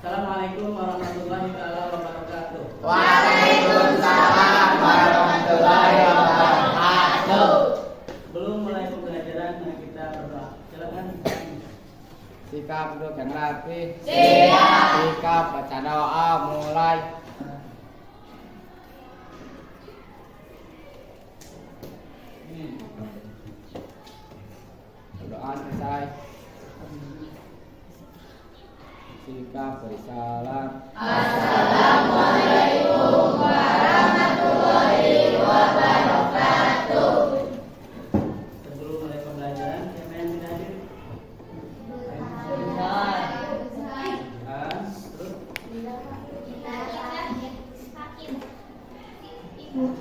Assalamualaikum warahmatullahi wabarakatuh. Waalaikumsalam warahmatullahi wabarakatuh. Belum mulai pembelajaran, kita berdoa. Silakan. Sikap duduk yang rapi. Siap. Sikap baca doa mulai. Doa selesai. Sikap bersalam. Assalamualaikum warahmatullahi wabarakatuh. Sebelum mulai pembelajaran, siapa yang tidak hadir? Terus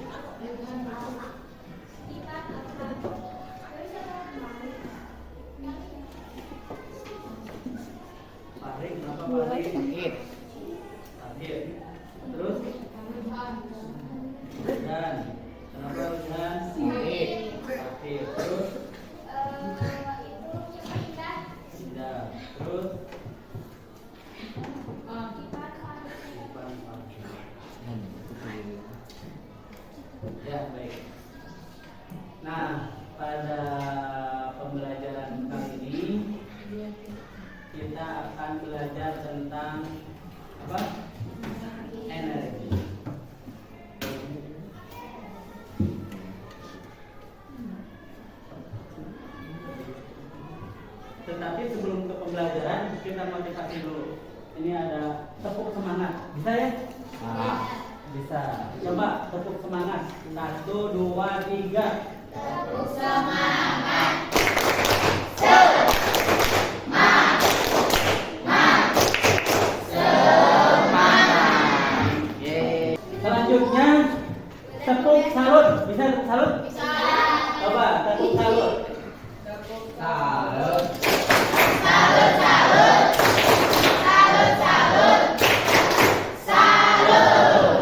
Farid, kenapa Farid? Sakit. Hadir. Terus dan kenapa Ujan? Sakit. Hadir. Terus tidak. Terus ya, baik. Nah, pada pembelajaran kali ini kita akan belajar tentang apa? Energi. Tetapi sebelum ke pembelajaran, kita motivasi dulu. Ini ada tepuk semangat. Bisa ya? Bisa. Coba tepuk semangat. 1, 2, 3. Tepuk semangat. Selanjutnya tepuk salut. Bisa tepuk salut? Bisa. Coba tepuk salut. Salut. Salut, salut. Salut, salut. Salut.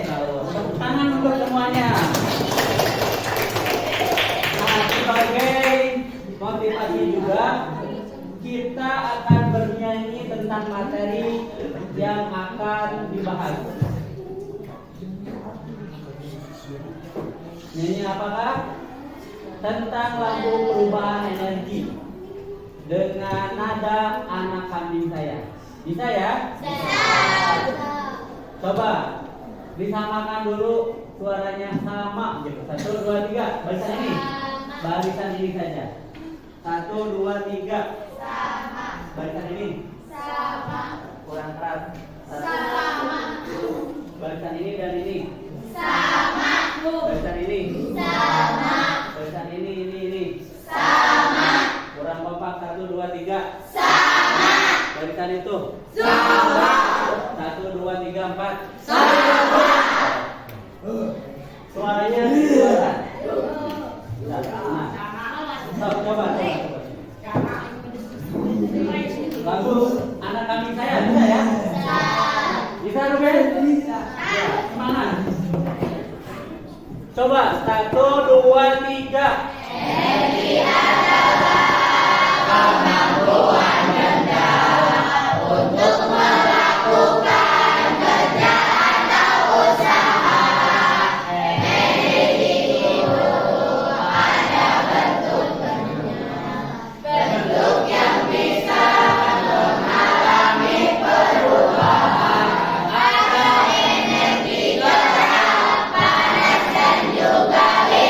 Tepuk tangan untuk semuanya. Nah, sebagai motivasi juga, kita akan bernyanyi tentang materi yang akan dibahas. Nyanyi apakah? Tentang lampu perubahan energi dengan nada anak kambing saya. Bisa ya? Coba disamakan dulu suaranya sama gitu. 1, 2, 3. Barisan ini. Barisan ini saja. 1, 2, 3. Sama. Barisan ini. Sama. Kurang keras. Sama. Barisan ini dan ini. Sama. Barisan ini. Sama. Barisan ini. Sama. Kurang kompak. 1, 2, 3. Sama. Barisan itu. Sama. 1, 2, 3, 4. Sama. Suaranya suara. Nah, coba. Lagu anak kambing saya bisa ya? Bisa Ruben? Bisa. Ya, semangat. Coba 1, 2, 3. Energi adalah kemampuan mendalam untuk melakukan kerja atau usaha. Energi itu ada bentuk yang bisa mengalami perubahan. Ada energi gerak, panas dan juga listrik.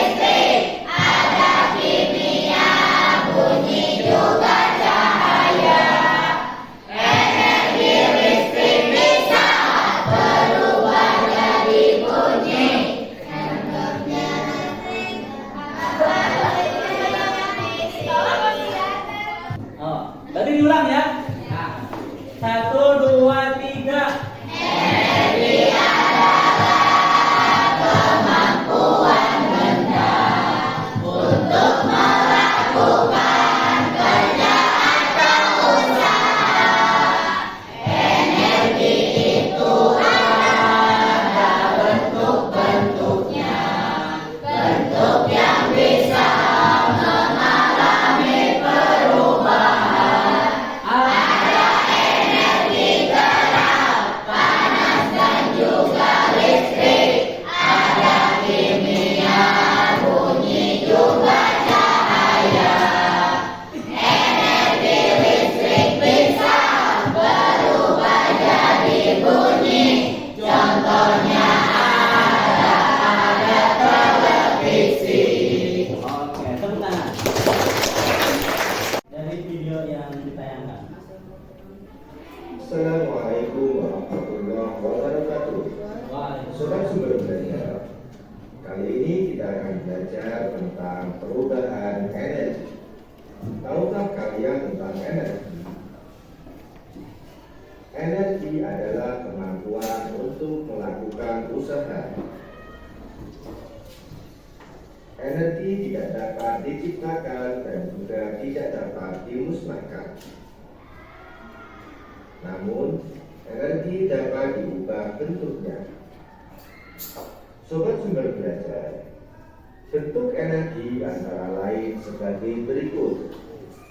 yang ditayangkan. Assalamualaikum warahmatullahi wabarakatuh. Sobat sumber belajar, kali ini kita akan belajar tentang perubahan energi. Tahukah kalian tentang energi? Energi adalah kemampuan untuk melakukan usaha. Energi tidak dapat diciptakan dan juga tidak dapat dimusnahkan. Namun, energi dapat diubah bentuknya. Sobat sumber belajar, bentuk energi antara lain sebagai berikut: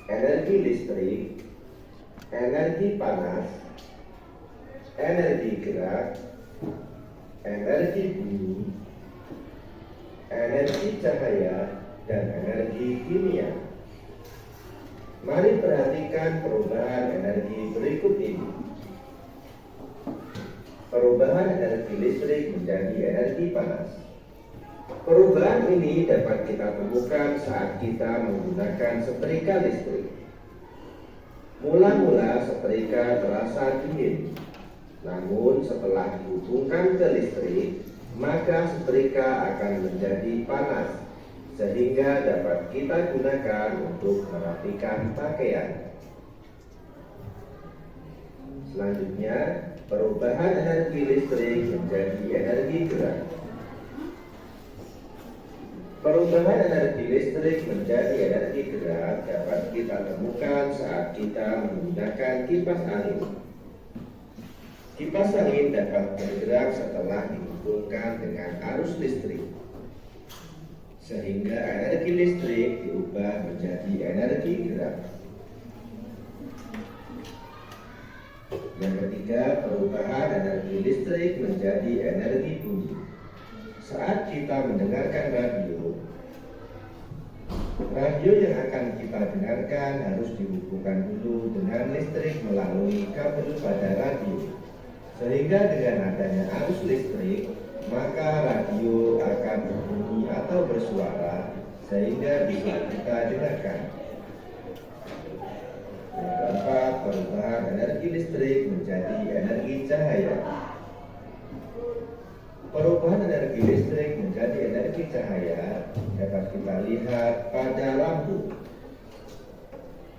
energi listrik, energi panas, energi gerak, energi bunyi, energi cahaya, dan energi kimia. Mari perhatikan perubahan energi berikut ini. Perubahan energi listrik menjadi energi panas. Perubahan ini dapat kita temukan saat kita menggunakan setrika listrik. Mula-mula setrika terasa dingin, namun setelah dihubungkan ke listrik, maka setrika akan menjadi panas, sehingga dapat kita gunakan untuk merapikan pakaian. Selanjutnya, perubahan energi listrik menjadi energi gerak. Perubahan energi listrik menjadi energi gerak dapat kita temukan saat kita menggunakan kipas angin. Kipas angin dapat bergerak setelah dihubungkan dengan arus listrik, sehingga energi listrik diubah menjadi energi gerak. Yang ketiga, perubahan energi listrik menjadi energi bunyi. Saat kita mendengarkan radio yang akan kita dengarkan harus dihubungkan dulu dengan listrik melalui kabel pada radio. Sehingga dengan adanya arus listrik, maka radio akan berbunyi atau bersuara sehingga bisa kita dengarkan. Yang keempat, perubahan energi listrik menjadi energi cahaya. Perubahan energi listrik menjadi energi cahaya dapat kita lihat pada lampu.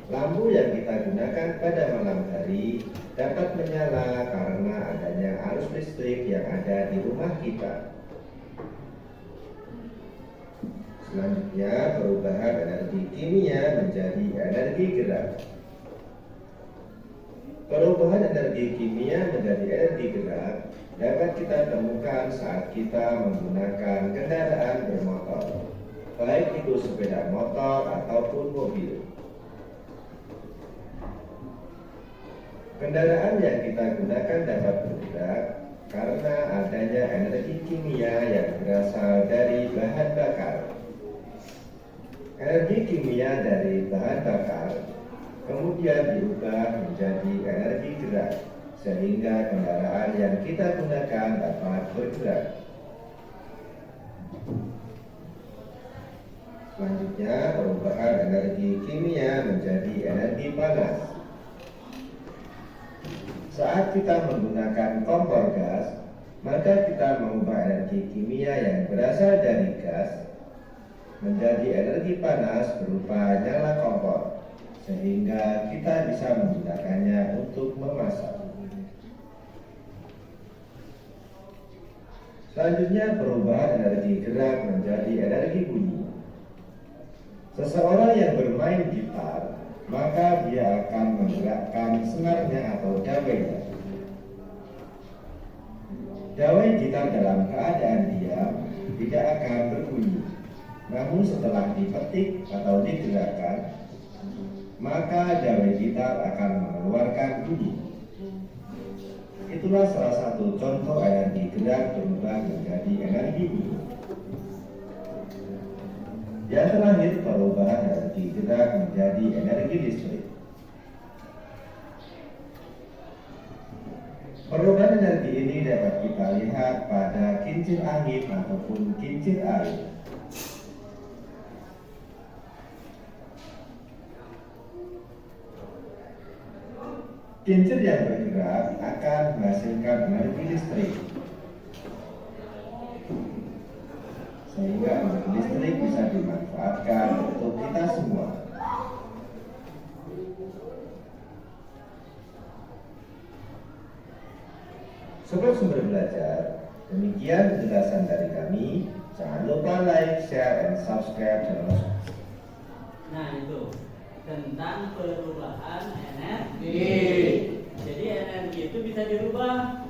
Lampu yang kita gunakan pada malam hari dapat menyala karena adanya arus listrik yang ada di rumah kita. Selanjutnya, perubahan energi kimia menjadi energi gerak. Perubahan energi kimia menjadi energi gerak dapat kita temukan saat kita menggunakan kendaraan bermotor, baik itu sepeda motor ataupun mobil. Kendaraan yang kita gunakan dapat bergerak karena adanya energi kimia yang berasal dari bahan bakar. Energi kimia dari bahan bakar kemudian diubah menjadi energi gerak, sehingga kendaraan yang kita gunakan dapat bergerak. Selanjutnya, perubahan energi kimia menjadi energi panas. Saat kita menggunakan kompor gas, maka kita mengubah energi kimia yang berasal dari gas menjadi energi panas berupa nyala kompor, sehingga kita bisa menggunakannya untuk memasak. Selanjutnya, perubahan energi gerak menjadi energi bunyi. Seseorang yang bermain gitar, maka dia akan menggerakkan senarnya atau dawainya. Dawai gitar dalam keadaan diam tidak akan berbunyi, namun setelah dipetik atau digerakkan, maka dawai gitar akan mengeluarkan bunyi. Itulah salah satu contoh energi gerak berubah menjadi energi bunyi. Yang terakhir, perubahan energi gerak menjadi energi listrik. Perubahan energi ini dapat kita lihat pada kincir angin ataupun kincir air. Kincir yang bergerak akan menghasilkan energi listrik, sehingga energi listrik bisa dimanfaatkan untuk kita semua. Sobat Sumber Belajar, demikian penjelasan dari kami. Jangan lupa like, share, dan subscribe channel. Nah itu tentang perubahan energi. Jadi energi itu bisa dirubah.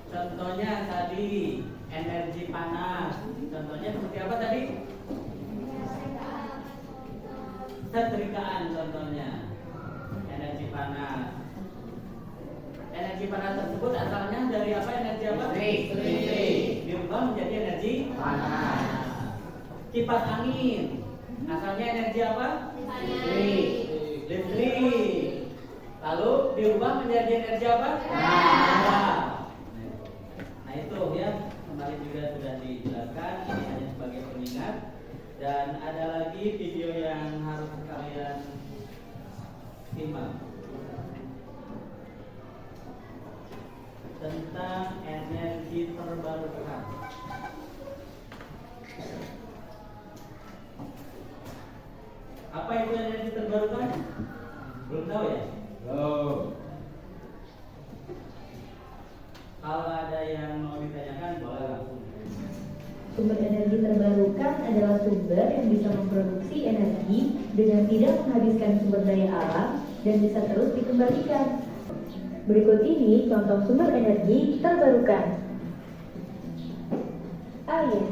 Contohnya tadi energi panas. Contohnya seperti apa tadi? Setrikaan contohnya. Energi panas. Energi panas tersebut asalnya dari apa? Energi apa? Listrik. Dirubah menjadi energi Panas. Kipas angin asalnya energi apa? Listrik. Lalu dirubah menjadi energi apa? Nah itu ya, kemarin juga sudah dijelaskan. Ini hanya sebagai pengingat. Dan ada lagi video yang harus kalian simak tentang energi terbarukan. Apa itu energi terbarukan? Belum tahu ya? Belum. Kalau ada yang mau ditanyakan boleh langsung. Sumber energi terbarukan adalah sumber yang bisa memproduksi energi dengan tidak menghabiskan sumber daya alam dan bisa terus dikembalikan. Berikut ini contoh sumber energi terbarukan. Air.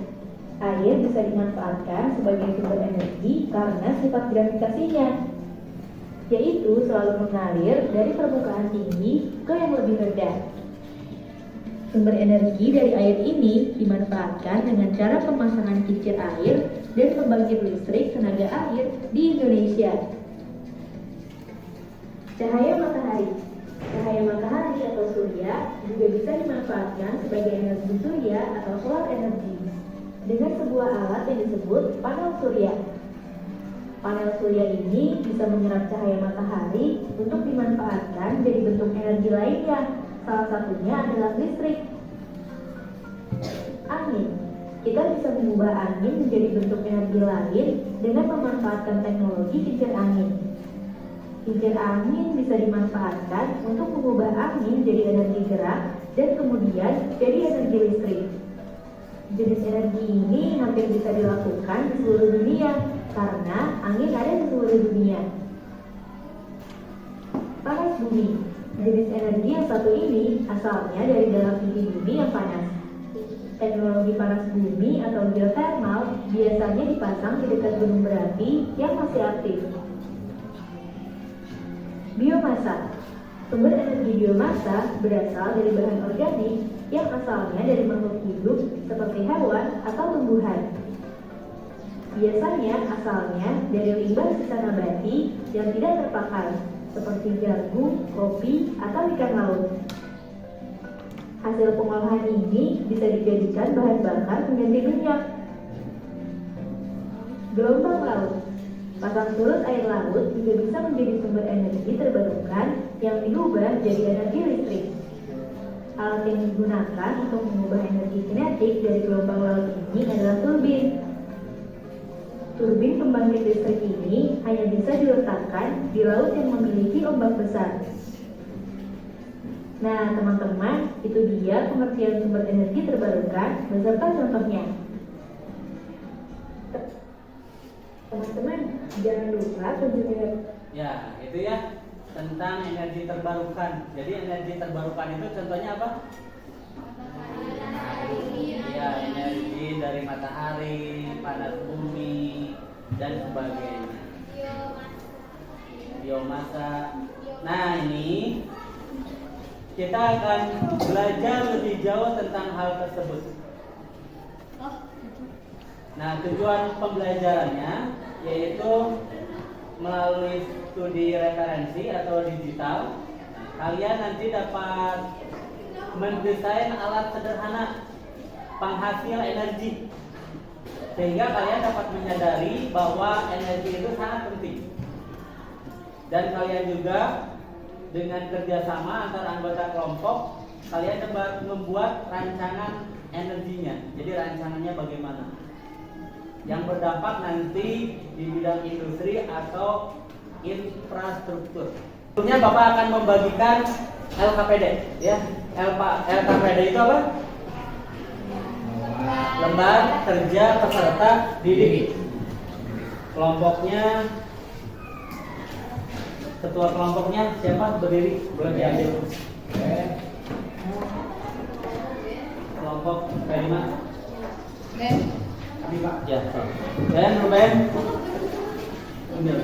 Air bisa dimanfaatkan sebagai sumber energi karena sifat gravitasinya, yaitu selalu mengalir dari permukaan tinggi ke yang lebih rendah. Sumber energi dari air ini dimanfaatkan dengan cara pemasangan kincir air dan pembangkit listrik tenaga air di Indonesia. Cahaya matahari. Cahaya matahari atau surya juga bisa dimanfaatkan sebagai energi surya atau solar energy dengan sebuah alat yang disebut panel surya. Panel surya ini bisa menyerap cahaya matahari untuk dimanfaatkan jadi bentuk energi lainnya. Salah satunya adalah listrik. Angin. Kita bisa mengubah angin menjadi bentuk energi lain dengan memanfaatkan teknologi kincir angin. Kincir angin bisa dimanfaatkan untuk mengubah angin jadi energi gerak dan kemudian jadi energi listrik. Jenis energi ini hampir bisa dilakukan di seluruh dunia karena angin ada di seluruh dunia. Panas bumi. Jenis energi yang satu ini asalnya dari dalam inti bumi yang panas. Teknologi panas bumi atau geothermal biasanya dipasang di dekat gunung berapi yang masih aktif. Biomasa. Sumber energi biomasa berasal dari bahan organik yang asalnya dari makhluk hidup seperti hewan atau tumbuhan. Biasanya asalnya dari limbah sisa nabati yang tidak terpakai, seperti jagung, kopi, atau ikan laut. Hasil pengolahan ini bisa dijadikan bahan bakar pengganti minyak. Gelombang laut. Pasang surut air laut juga bisa menjadi sumber energi terbarukan yang diubah jadi energi listrik. Alat yang digunakan untuk mengubah energi kinetik dari gelombang laut ini adalah turbin. Turbin pembangkit listrik ini hanya bisa diletakkan di laut yang memiliki ombak besar. Nah, teman-teman, itu dia pengertian sumber energi terbarukan beserta contohnya. Teman-teman, jangan lupa kunjungi. Ya, itu ya tentang energi terbarukan. Jadi energi terbarukan itu contohnya apa? Ya, energi dari matahari, panas bumi, dan sebagainya. Biomasa. Nah, ini kita akan belajar lebih jauh tentang hal tersebut. Nah, tujuan pembelajarannya yaitu melalui studi referensi atau digital, kalian nanti dapat mendesain alat sederhana penghasil energi, sehingga kalian dapat menyadari bahwa energi itu sangat penting. Dan kalian juga dengan kerjasama antara anggota kelompok, kalian coba membuat rancangan energinya. Jadi rancangannya bagaimana? Yang berdampak nanti di bidang industri atau infrastruktur. Sebelumnya Bapak akan membagikan LKPD, ya. LKPD itu apa? Lembar kerja peserta didik. Kelompoknya, ketua kelompoknya siapa? Berdiri, boleh diambil. Kelompok P5. Pak. Ya. Dan Ruben. Ambil.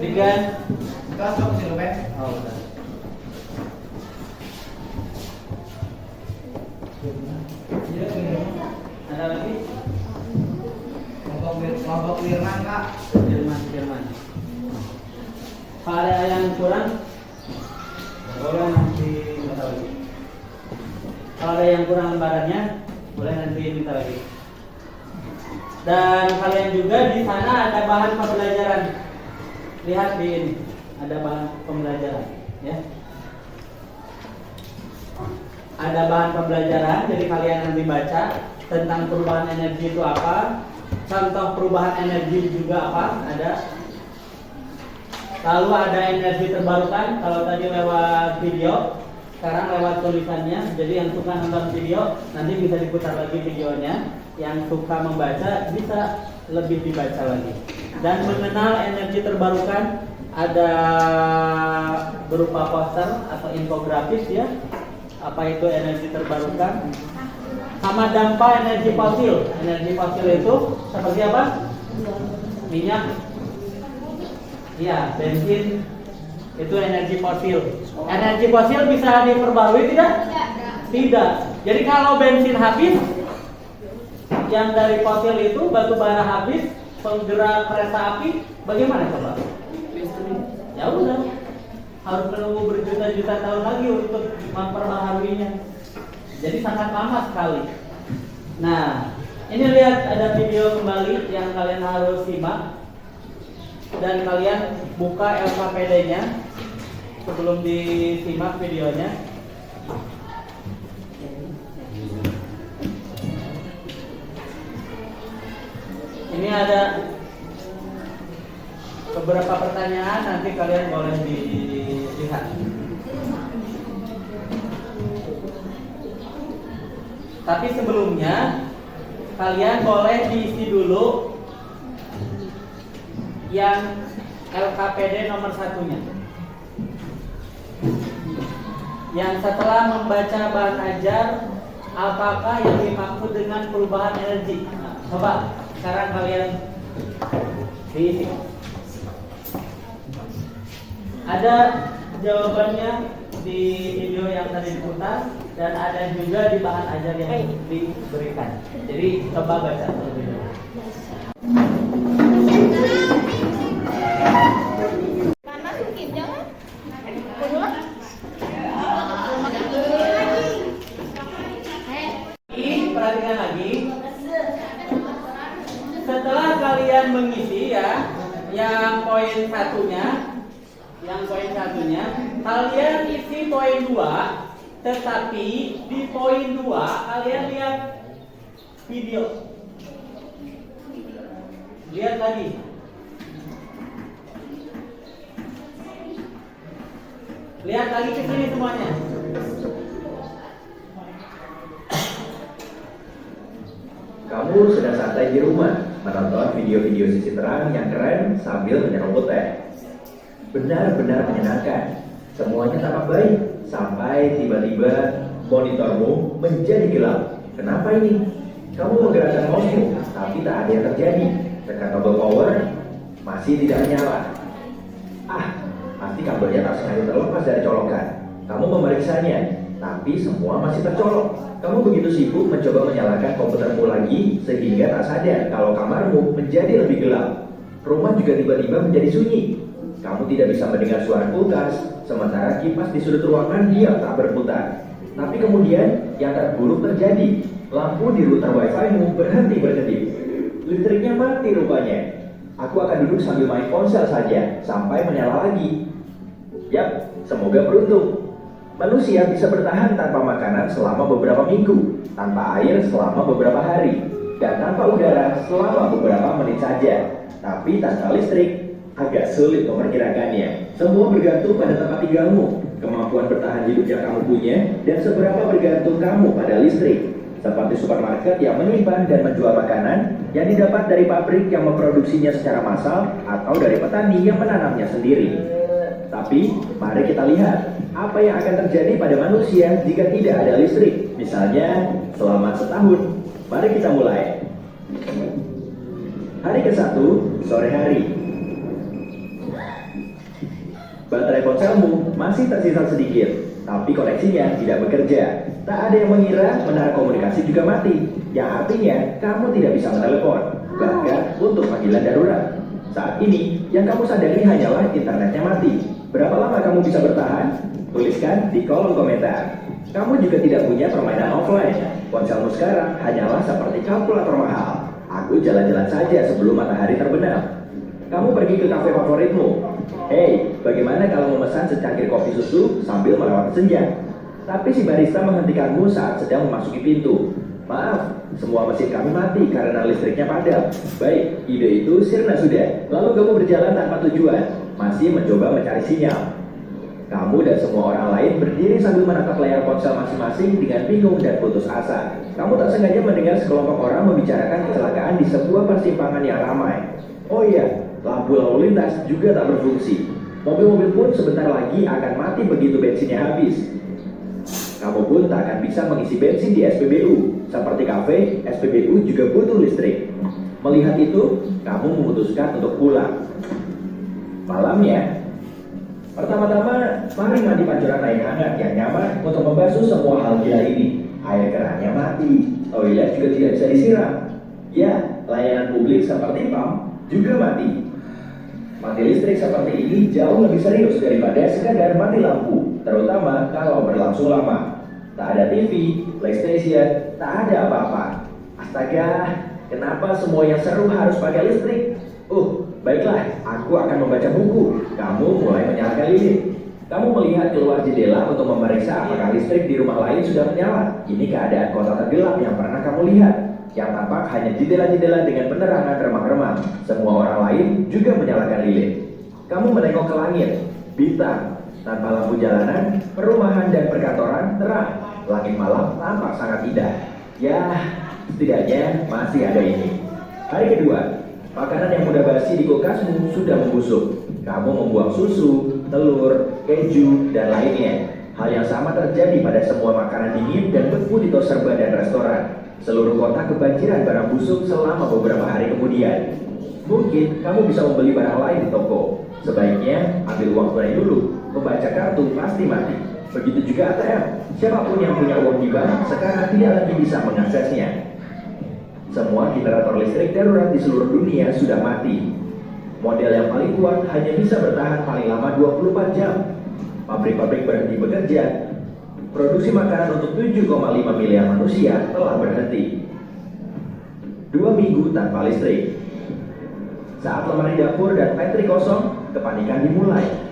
Digan. Masuk sih Ruben. Oh, udah. Ada lagi? Kelompok Firman Kak. Firman. Kalau ada yang kurang, boleh nanti minta lagi. Kalau ada yang kurang lembarannya, boleh nanti minta lagi. Dan kalian juga di sana ada bahan pembelajaran. Lihat di ini, ada bahan pembelajaran, ya. Ada bahan pembelajaran, jadi kalian nanti baca tentang perubahan energi itu apa, contoh perubahan energi juga apa, ada. Lalu ada energi terbarukan, kalau tadi lewat video, sekarang lewat tulisannya. Jadi yang suka nonton video, nanti bisa diputar lagi videonya. Yang suka membaca, bisa lebih dibaca lagi. Dan mengenal energi terbarukan, ada berupa poster atau infografis, ya. Apa itu energi terbarukan? Sama dampak energi fosil. Energi fosil itu seperti apa? Minyak, ya, bensin, itu energi fosil. Energi fosil bisa diperbarui tidak? Tidak. Jadi kalau bensin habis, yang dari fosil itu batu bara habis, penggerak kereta api, bagaimana coba? Ya udah, harus menunggu berjuta-juta tahun lagi untuk memperbaharuinya. Jadi sangat lama sekali. Nah, ini lihat ada video kembali yang kalian harus simak. Dan kalian buka LKPD-nya sebelum disimak videonya. Ini ada beberapa pertanyaan, nanti kalian boleh dilihat. Tapi sebelumnya kalian boleh diisi dulu yang LKPD nomor 1-nya. Yang setelah membaca bahan ajar, apakah yang dimaksud dengan perubahan energi? Nah, coba sekarang kalian diisi. Ada jawabannya di video yang tadi diputar dan ada juga di bahan ajar yang diberikan. Jadi coba baca terlebih dahulu. Perhatikan lagi. Setelah kalian mengisi, ya, yang poin satunya, kalian isi poin 2. Tetapi di poin 2 kalian lihat video. Lihat lagi. Lihat lagi ke sini semuanya. Kamu sedang santai di rumah, menonton video-video sisi terang yang keren sambil menyeruput teh. Benar-benar menyenangkan. Semuanya tampak baik, sampai tiba-tiba monitormu menjadi gelap. Kenapa ini? Kamu menggerakkan mouse-mu, tapi tak ada yang terjadi. Tekan tombol power, masih tidak menyala. Pasti kabelnya tak sengaja terlepas dari colokan. Kamu memeriksanya, tapi semua masih tercolok. Kamu begitu sibuk mencoba menyalakan komputermu lagi sehingga tak sadar kalau kamarmu menjadi lebih gelap. Rumah juga tiba-tiba menjadi sunyi. Kamu tidak bisa mendengar suara kulkas, sementara kipas di sudut ruangan diam tak berputar. Tapi kemudian yang terburuk terjadi. Lampu di router wifi-mu berhenti berkedip. Listriknya mati rupanya. Aku akan duduk sambil main ponsel saja sampai menyala lagi. Yap, semoga beruntung. Manusia bisa bertahan tanpa makanan selama beberapa minggu, tanpa air selama beberapa hari, dan tanpa udara selama beberapa menit saja. Tapi tanpa listrik, agak sulit memperkirakannya. Semua bergantung pada tempat tinggalmu, kemampuan bertahan hidup yang kamu punya, dan seberapa bergantung kamu pada listrik. Seperti supermarket yang menyimpan dan menjual makanan yang didapat dari pabrik yang memproduksinya secara massal atau dari petani yang menanamnya sendiri. Tapi, mari kita lihat apa yang akan terjadi pada manusia jika tidak ada listrik. Misalnya, selama setahun. Mari kita mulai. Hari ke-1, sore hari. Baterai ponselmu masih tersisa sedikit, tapi koneksinya tidak bekerja. Tak ada yang mengira menara komunikasi juga mati, yang artinya kamu tidak bisa menelepon, bahkan untuk panggilan darurat. Saat ini, yang kamu sadari hanyalah internetnya mati. Berapa lama kamu bisa bertahan? Tuliskan di kolom komentar. Kamu juga tidak punya permainan offline. Ponselmu sekarang hanyalah seperti kalkulator mahal. Aku jalan-jalan saja sebelum matahari terbenam. Kamu pergi ke kafe favoritmu. Hei, bagaimana kalau memesan secangkir kopi susu sambil melewati senja? Tapi si barista menghentikanmu saat sedang memasuki pintu. Maaf, semua mesin kami mati karena listriknya padam. Baik, ide itu sirna sudah. Lalu kamu berjalan tanpa tujuan, masih mencoba mencari sinyal. Kamu dan semua orang lain berdiri sambil menatap layar ponsel masing-masing dengan bingung dan putus asa. Kamu tak sengaja mendengar sekelompok orang membicarakan kecelakaan di sebuah persimpangan yang ramai. Oh iya, lampu lalu lintas juga tak berfungsi. Mobil-mobil pun sebentar lagi akan mati begitu bensinnya habis. Kamu pun tak akan bisa mengisi bensin di SPBU. Seperti kafe, SPBU juga butuh listrik. Melihat itu, kamu memutuskan untuk pulang. Malamnya, pertama-tama, mari mandi pancuran air hangat yang nyaman untuk membasuh semua hal gila ini. Air kerannya mati, toilet juga tidak bisa disiram. Ya, layanan publik seperti PAM juga mati. Mati listrik seperti ini jauh lebih serius daripada sekadar mati lampu, terutama kalau berlangsung lama. Tak ada TV, PlayStation, tak ada apa-apa. Astaga, kenapa semua yang seru harus pakai listrik? Baiklah, aku akan membaca buku. Kamu mulai menyalakan lilin. Kamu melihat keluar jendela untuk memeriksa apakah listrik di rumah lain sudah menyala. Ini keadaan kota tergelap yang pernah kamu lihat. Yang tampak hanya jendela-jendela dengan penerangan remang-remang. Semua orang lain juga menyalakan lilin. Kamu menengok ke langit, bintang. Tanpa lampu jalanan, perumahan dan perkantoran terang. Langit malam tampak sangat indah. Ya, setidaknya masih ada ini. Hari kedua, makanan yang mudah basi di kulkasmu sudah membusuk. Kamu membuang susu, telur, keju, dan lainnya. Hal yang sama terjadi pada semua makanan dingin dan beku di tos serba dan restoran. Seluruh kota kebanjiran barang busuk selama beberapa hari kemudian. Mungkin kamu bisa membeli barang lain di toko. Sebaiknya ambil uang tunai dulu. Membaca kartu pasti mati. Begitu juga ATM. Siapapun yang punya uang di bank sekarang tidak lagi bisa mengaksesnya. Semua generator listrik darurat di seluruh dunia sudah mati. Model yang paling kuat hanya bisa bertahan paling lama 24 jam. Pabrik-pabrik berhenti bekerja. Produksi makanan untuk 7,5 miliar manusia telah berhenti. 2 minggu tanpa listrik. Saat lemari dapur dan pantry kosong, kepanikan dimulai.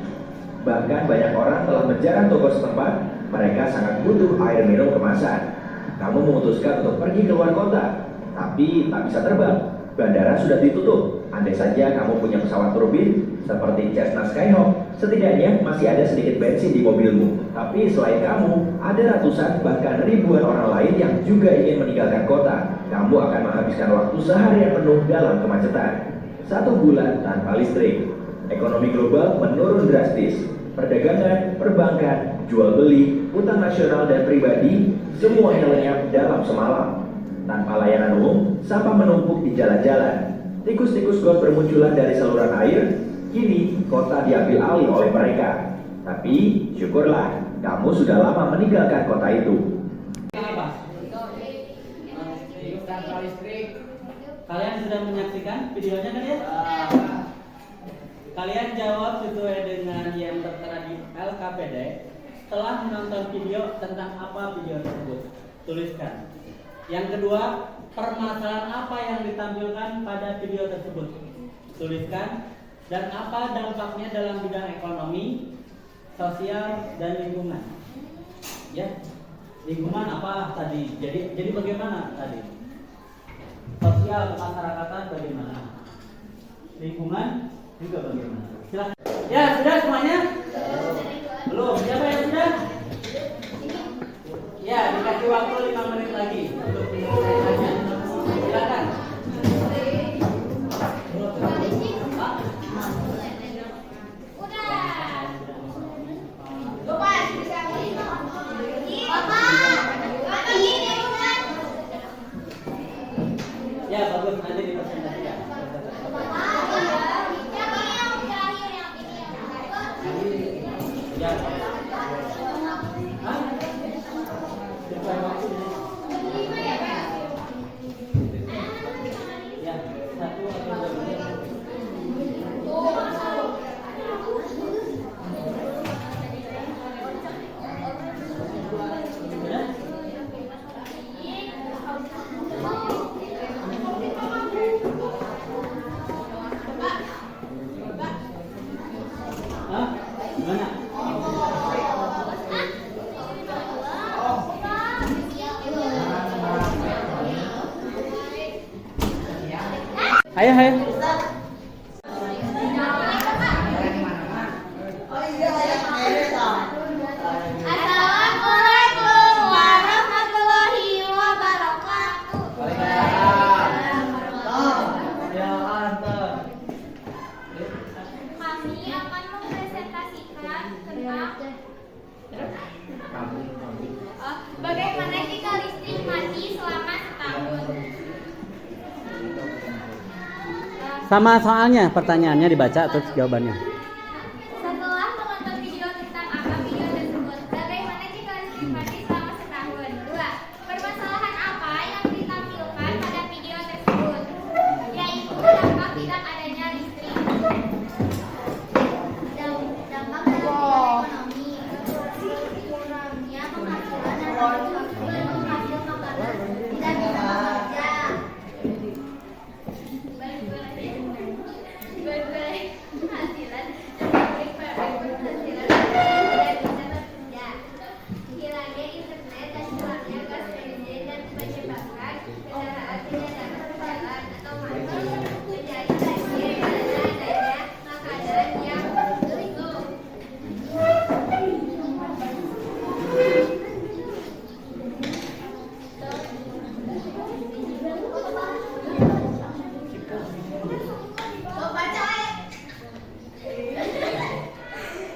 Bahkan banyak orang telah menjarah toko setempat. Mereka sangat butuh air minum kemasan. Kamu memutuskan untuk pergi keluar kota, tapi tak bisa terbang. Bandara sudah ditutup. Andai saja kamu punya pesawat turbin seperti Cessna Skyhawk, setidaknya masih ada sedikit bensin di mobilmu. Tapi selain kamu, ada ratusan bahkan ribuan orang lain yang juga ingin meninggalkan kota. Kamu akan menghabiskan waktu seharian penuh dalam kemacetan. 1 bulan tanpa listrik. Ekonomi global menurun drastis. Perdagangan, perbankan, jual beli, utang nasional dan pribadi, semuanya lenyap dalam semalam. Tanpa layanan umum, sampah menumpuk di jalan-jalan. Tikus-tikus got bermunculan dari saluran air. Kini kota diambil alih oleh mereka. Tapi syukurlah, kamu sudah lama meninggalkan kota itu. Apa? Tanpa listrik. Kalian sudah menyaksikan videonya kan ya? Kalian jawab sesuai dengan yang tertera di LKPD. Telah menonton video tentang apa video tersebut? Tuliskan. Yang kedua, permasalahan apa yang ditampilkan pada video tersebut? Tuliskan. Dan apa dampaknya dalam bidang ekonomi, sosial, dan lingkungan? Ya, lingkungan apa tadi? Jadi bagaimana tadi? Sosial kemasyarakatan bagaimana? Lingkungan juga bagaimana? Silakan. Ya, sudah semuanya? Belum. Siapa yang sudah? Ya, dikasih waktu 5 menit lagi untuk menyelesaikannya. Silakan. Ya, bagus, nanti dipresentasikan. Ya. Hah? Sampai waktu ini. Ya, 1 atau 2 menit. Sudah? Hah? Gimana? Ayo, ayo. Assalamualaikum warahmatullahi wabarakatuh. Ya, Anton. Kami akan mempresentasikan tentang bagaimana jika listrik mati selama setahun. Sama soalnya, pertanyaannya dibaca terus jawabannya. Setelah menonton video tentang apa video tersebut, bagaimana jika listrik mati selama setahun? 2. Permasalahan apa yang ditampilkan pada video tersebut? Yaitu dampak tidak adanya listrik. Dampak pada ekonomi. Kurangnya penghasilan dan penghasil makanan tidak bisa bekerja. Penghasilan dan pabrik penghasilan tidak bisa bekerja. Hilangnya internet dan hilangnya gas LPG dan menyebabkan kendaraan tidak dapat berjalan atau macet menjadi banjir karena adanya makanan yang busuk.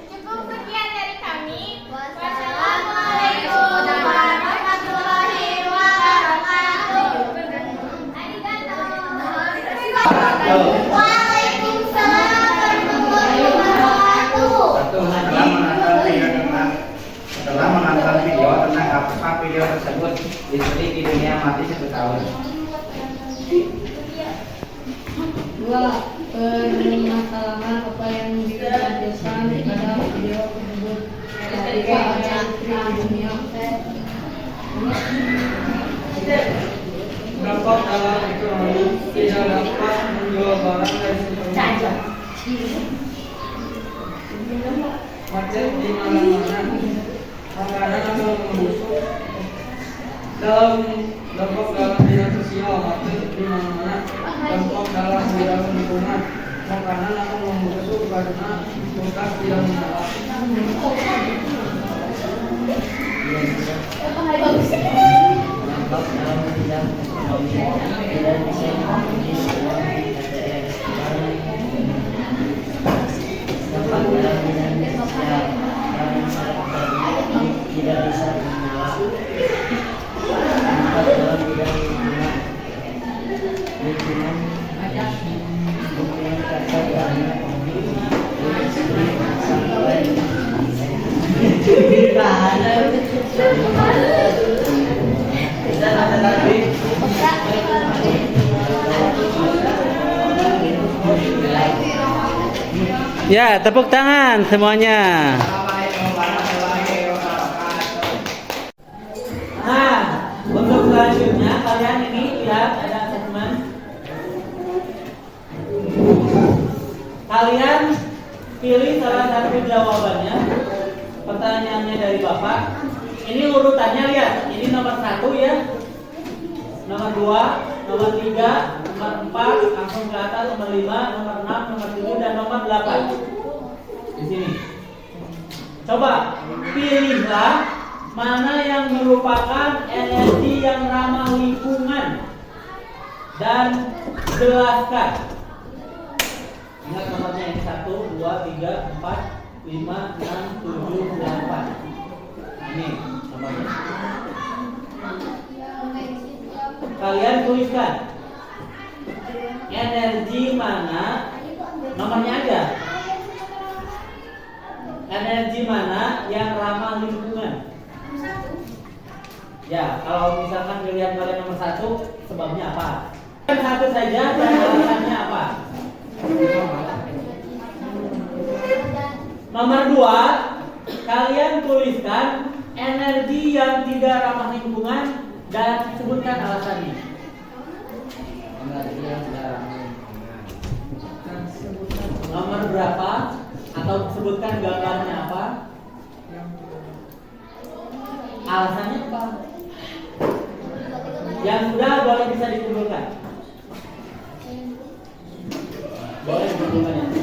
Cukup sekian dari kami. Wassalamualaikum warahmatullahi wabarakatuh. Arigato. Waalaikumsalam warahmatullahi wabarakatuh. Setelah menonton video tentang apa video tersebut, listrik di dunia mati 1 tahun. 2. Permasalahan apa yang ditampilkan pada video tersebut? 3. Ada listrik di dunia. Dampak dalam ekonomi tidak dapat menjual barang dari sebelumnya. Macet di mana-mana, makanan akan membusuk. Dampak dalam bidang sosial, macet di mana-mana. Dampak dalam bidang lingkungan, makanan akan membusuk karena kulkas tidak menyala. Dampak dalam bidang ekonomi tidak bisa dipenuhi semua KTS. Dampak dalam bidang sosial dan masyarakat tidak bisa menyala. Dampak dalam bidang lingkungan kata karena listrik sampai Ya, tepuk tangan semuanya. Nah, untuk selanjutnya kalian ini lihat ada assessment. Kalian pilih salah satu jawabannya. Pertanyaannya dari Bapak. Ini urutannya, lihat. Ini nomor 1 ya. Nomor 2, nomor 3, nomor 4, langsung ke atas, nomor 5, nomor 6, nomor 7, dan nomor 8. Di sini. Coba pilihlah mana yang merupakan energi yang ramah lingkungan dan jelaskan. Ingat nomornya ini 1, 2, 3, 4, 5, 6, 7, 8. Ini nomornya. Kalian tuliskan energi mana, nomornya aja. Energi mana yang ramah lingkungan? Ya, kalau misalkan pilihan kalian nomor 1, sebabnya apa? Satu saja dan alasannya apa? Nomor 2, kalian tuliskan energi yang tidak ramah lingkungan dan sebutkan alasannya. Nomor berapa? Atau sebutkan gambarnya apa? Alasannya apa? Yang sudah boleh bisa dikumpulkan. Boleh dikumpulkan.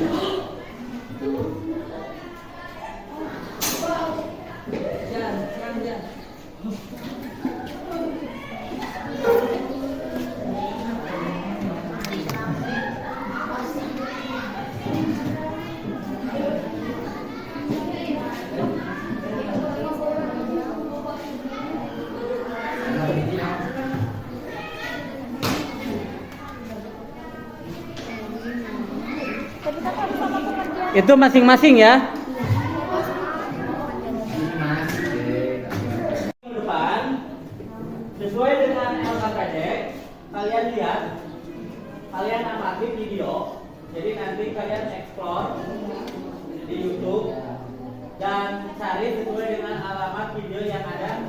Itu masing-masing ya. Depan sesuai dengan LKPD, kalian lihat, kalian amati video. Jadi nanti kalian explore di YouTube dan cari sesuai dengan alamat video yang ada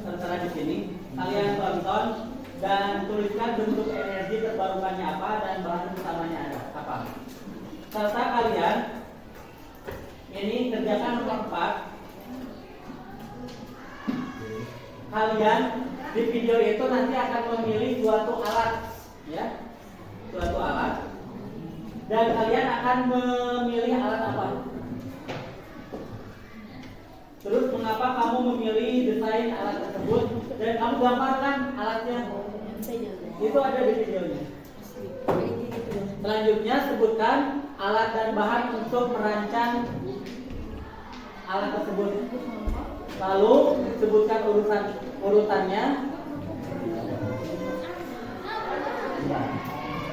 tertera di sini. Kalian tonton dan tuliskan bentuk energi terbarukannya apa dan bahan utamanya ada apa. Serta kalian ini kerjakan nomor 4. Kalian di video itu nanti akan memilih suatu alat, ya, suatu alat, dan kalian akan memilih alat apa. Terus mengapa kamu memilih desain alat tersebut dan kamu gambarkan alatnya. Itu ada di videonya. Selanjutnya sebutkan alat dan bahan untuk merancang alat tersebut. Lalu sebutkan urutannya.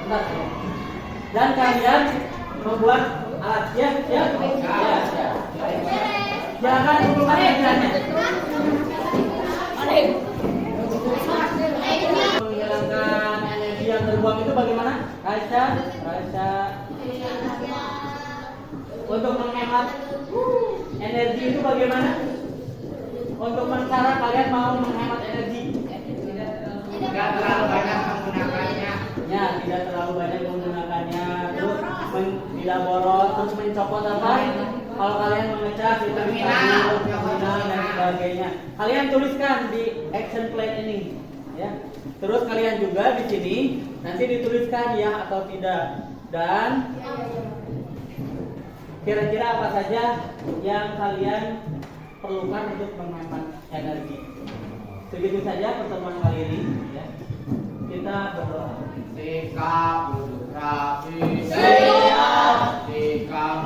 Bentar. Dan kalian membuat alat ya. Jangan lupa kerjanya. Menghilangkan energi yang terbuang itu bagaimana? Raisa. Untuk menghemat energi itu bagaimana? Untuk cara kalian mau menghemat energi. Tidak terlalu banyak menggunakannya. Ya, tidak terlalu banyak menggunakannya. Terus tidak boros, terus mencopot apa? Kalau kalian mengecas itu terminal dan sebagainya. Kalian tuliskan di action plan ini, ya. Terus kalian juga di sini nanti dituliskan ya atau tidak dan kira-kira apa saja yang kalian perlukan untuk menghemat energi. Segitu saja pertemuan kali ini, ya. Kita berdoa. Sikap duduk rapi. Siap. Sikap